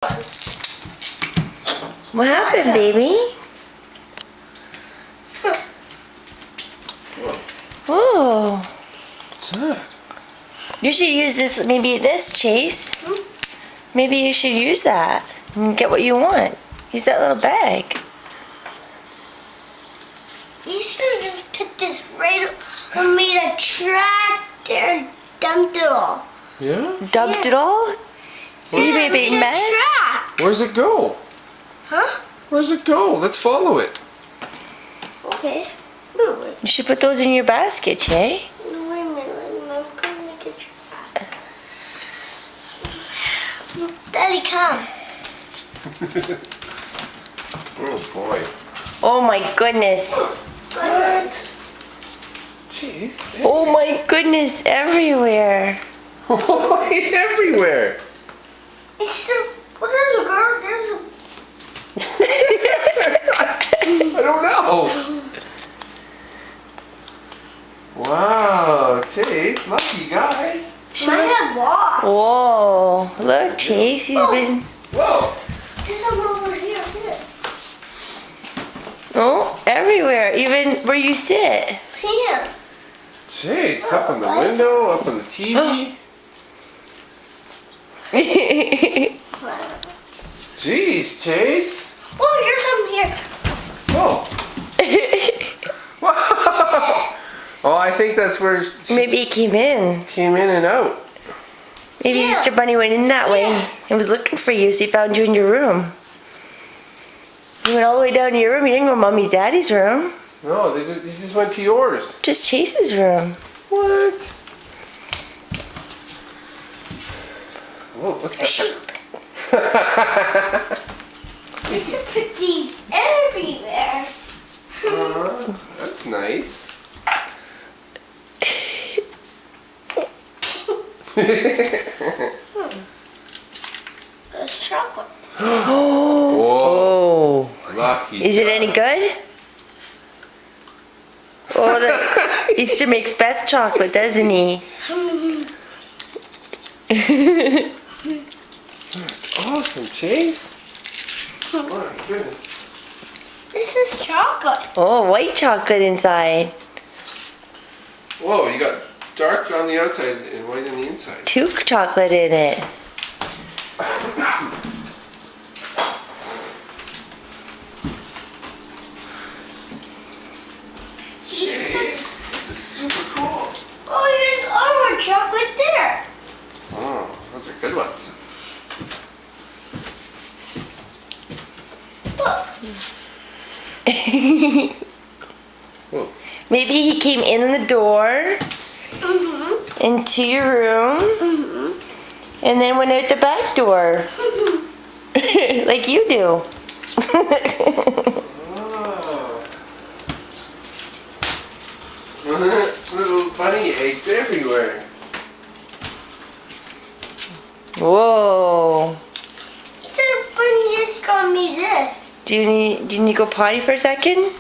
What happened, baby? Whoa. What's that? You should use this, maybe this, Chase. Maybe you should use that and get what you want. Use that little bag. You should have just picked this right and made a tractor and dumped it all. Yeah? Dumped it all? You made a big made mess? track. Where's it go? Huh? Where's it go? Let's follow it. Okay. Wait. You should put those in your basket, Jay. No, wait a minute. I'm gonna make a track. Daddy, come. Oh boy. Oh my goodness. What? Jeez. Oh my goodness, everywhere. Everywhere. It's the, what is a girl? There's a... I don't know. Wow, Chase, lucky guy. Mine had lost. Whoa. Look, Chase, he's been... Whoa. There's some over here, too. Oh, everywhere. Even where you sit. Here. Chase, up in the window, up on the TV. Jeez, Chase. Oh, here's some here. Whoa. Wow. Oh, I think that's where she Maybe he came in. came in and out. Maybe Yeah. Easter Bunny went in that way and was looking for you, so he found you in your room. You went all the way down to your room. You didn't go to Mommy Daddy's room. No, he just went to yours. Just Chase's room. What? Whoa, what's A that? sheep. You should put these everywhere. That's nice. There's chocolate. Whoa. Oh. Lucky. Is it any good? Oh, the Easter makes best chocolate, doesn't he? Awesome, Chase. Oh my goodness. This is chocolate. Oh, white chocolate inside. Whoa, you got dark on the outside and white on the inside. Two chocolate in it. Chase, this is super cool. Oh, here's our chocolate dinner. Oh, those are good ones. Look. Whoa. Maybe he came in the door into your room and then went out the back door. Like you do. Oh. Little bunny eggs everywhere. Whoa. You should bring this, got me this. Do you need to go potty for a second?